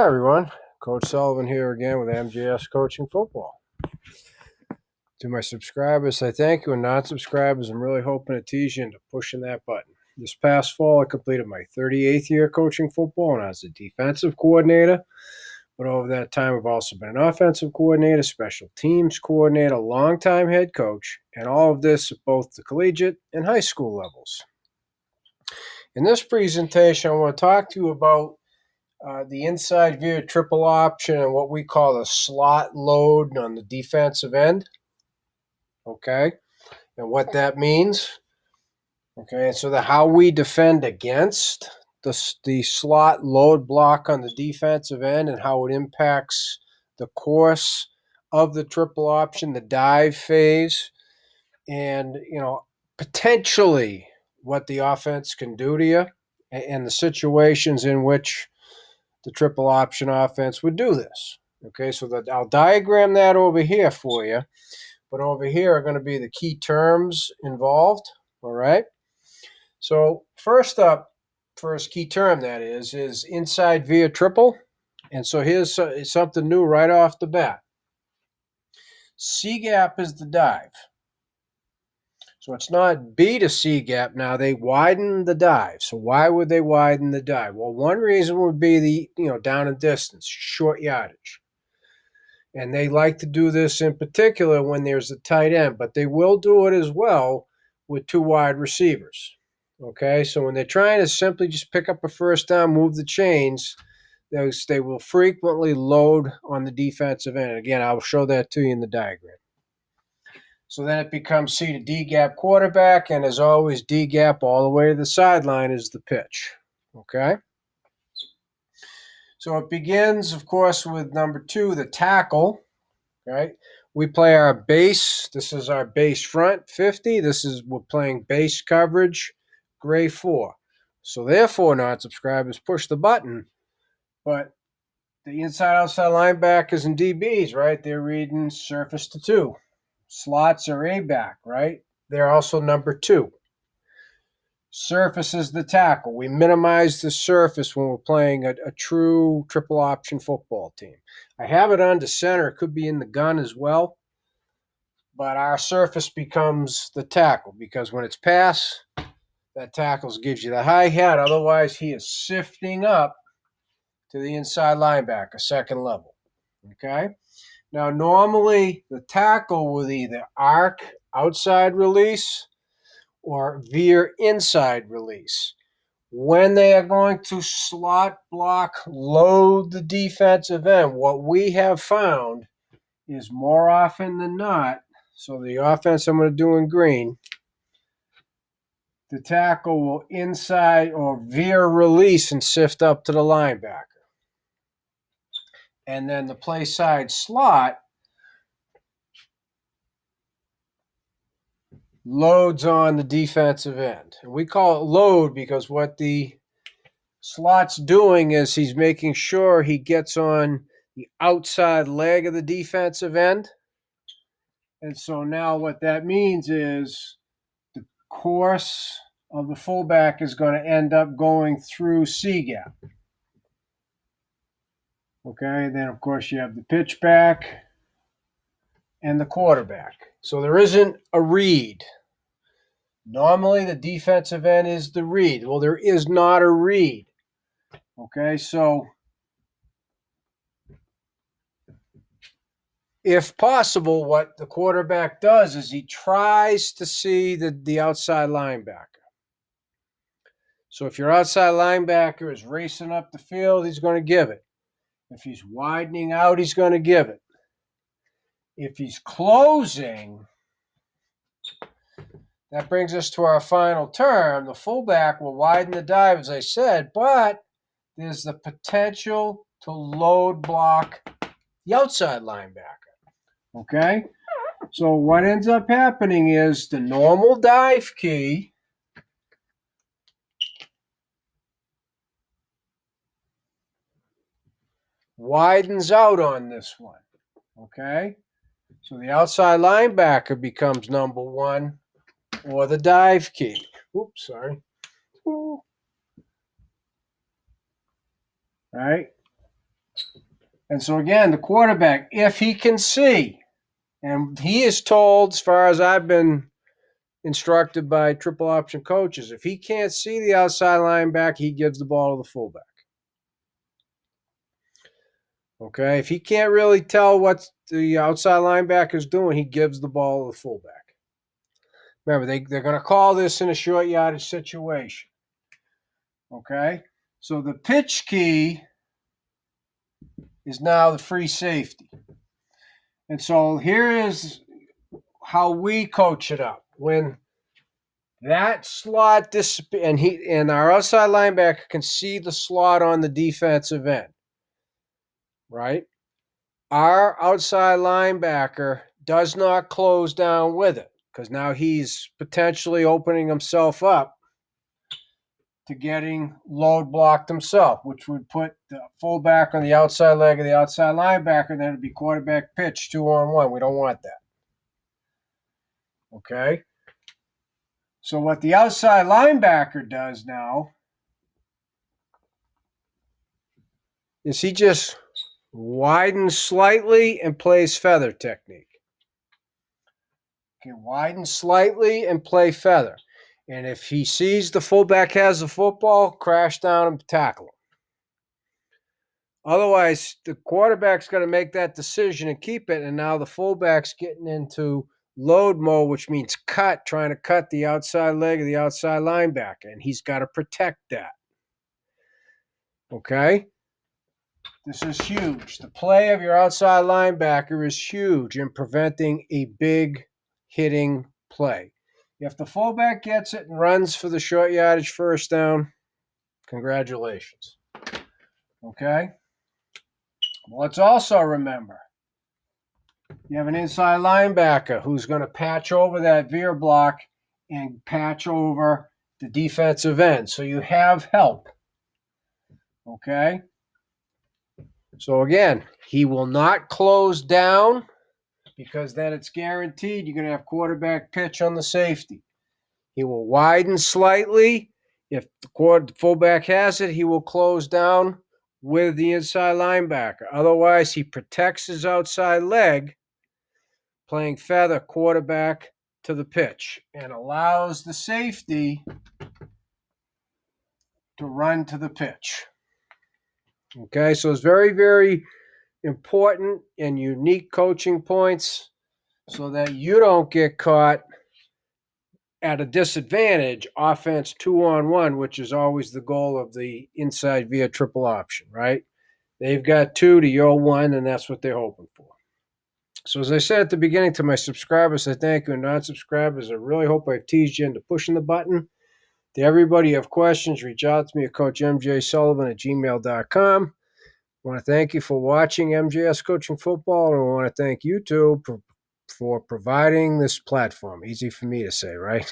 Hi everyone, Coach Sullivan here again with MJS Coaching Football. To my subscribers, I thank you, and non-subscribers, I'm really hoping to tease you into pushing that button. This past fall, I completed my 38th year coaching football, and I was a defensive coordinator. But over that time, I've also been an offensive coordinator, special teams coordinator, longtime head coach, and all of this at both the collegiate and high school levels. In this presentation, I want to talk to you about the inside Veer triple option and what we call a slot load on the defensive end. Okay, and what that means. Okay, and so how we defend against the slot load block on the defensive end and how it impacts the course of the triple option, the dive phase, and potentially what the offense can do to you and the situations in which the triple option offense would do this. Okay, so that I'll diagram that over here for you, but over here are going to be the key terms involved. All right. So first key term that is inside via triple, and so here's something new right off the bat. C gap is the dive. So it's not B to C gap now. They widen the dive. So why would they widen the dive? Well, one reason would be the down and distance, short yardage. And they like to do this in particular when there's a tight end, but they will do it as well with two wide receivers. Okay, so when they're trying to simply just pick up a first down, move the chains, they will frequently load on the defensive end. Again, I'll show that to you in the diagram. So then it becomes C to D gap quarterback, and as always, D gap all the way to the sideline is the pitch. Okay? So it begins, of course, with number 2, the tackle. Right? We play our base. This is our base front, 50. We're playing base coverage, gray 4. So therefore, non-subscribers push the button, but the inside-outside linebackers and DBs, right? They're reading surface to 2. Slots are A back, right? They're also number 2. Surface is the tackle. We minimize the surface when we're playing a true triple option football team. I have it on to center. It could be in the gun as well. But our surface becomes the tackle because when it's pass, that tackle gives you the high hat. Otherwise, he is sifting up to the inside linebacker, second level. Okay? Now, normally the tackle will either arc outside release or veer inside release. When they are going to slot block, load the defensive end, what we have found is more often than not, so the offense I'm going to do in green, the tackle will inside or veer release and sift up to the linebacker. And then the play side slot loads on the defensive end. And we call it load because what the slot's doing is he's making sure he gets on the outside leg of the defensive end. And so now what that means is the course of the fullback is going to end up going through C gap. Okay, then of course you have the pitch back and the quarterback. So there isn't a read. Normally the defensive end is the read. Well, there is not a read. Okay, so if possible, what the quarterback does is he tries to see the outside linebacker. So if your outside linebacker is racing up the field, he's going to give it. If he's widening out, he's going to give it. If he's closing, that brings us to our final term. The fullback will widen the dive, as I said, but there's the potential to load block the outside linebacker. Okay? So what ends up happening is the normal dive key widens out on this one. Okay? So the outside linebacker becomes number 1 or the dive key. Oops, sorry. All right. And so again, the quarterback, if he can see, and he is told, as far as I've been instructed by triple option coaches, if he can't see the outside linebacker, he gives the ball to the fullback. Okay, if he can't really tell what the outside linebacker is doing, he gives the ball to the fullback. Remember, they're going to call this in a short yardage situation. Okay, so the pitch key is now the free safety. And so here is how we coach it up. When that slot and our outside linebacker can see the slot on the defensive end, right? Our outside linebacker does not close down with it because now he's potentially opening himself up to getting load blocked himself, which would put the fullback on the outside leg of the outside linebacker, and then it'd be quarterback pitch 2-on-1. We don't want that. Okay? So what the outside linebacker does now is he just widens slightly and plays feather technique. Okay, widen slightly and play feather. And if he sees the fullback has the football, crash down and tackle him. Otherwise, the quarterback's got to make that decision and keep it. And now the fullback's getting into load mode, which means trying to cut the outside leg of the outside linebacker. And he's got to protect that. Okay? This is huge. The play of your outside linebacker is huge in preventing a big hitting play. If the fullback gets it and runs for the short yardage first down, congratulations. Okay? Well, let's also remember, you have an inside linebacker who's going to patch over that Veer block and patch over the defensive end. So you have help. Okay? So again, he will not close down because then it's guaranteed you're going to have quarterback pitch on the safety. He will widen slightly. If the fullback has it, he will close down with the inside linebacker. Otherwise, he protects his outside leg, playing feather quarterback to the pitch, and allows the safety to run to the pitch. Okay, so it's very, very important and unique coaching points so that you don't get caught at a disadvantage, offense 2-on-1, which is always the goal of the inside via triple option, right? They've got 2 to your 1, and that's what they're hoping for. So as I said at the beginning to my subscribers, I thank you, and non-subscribers, I really hope I've teased you into pushing the button. To everybody who have questions, reach out to me at coachmjsullivan@gmail.com. I want to thank you for watching MJS Coaching Football, and I want to thank YouTube for providing this platform. Easy for me to say, right?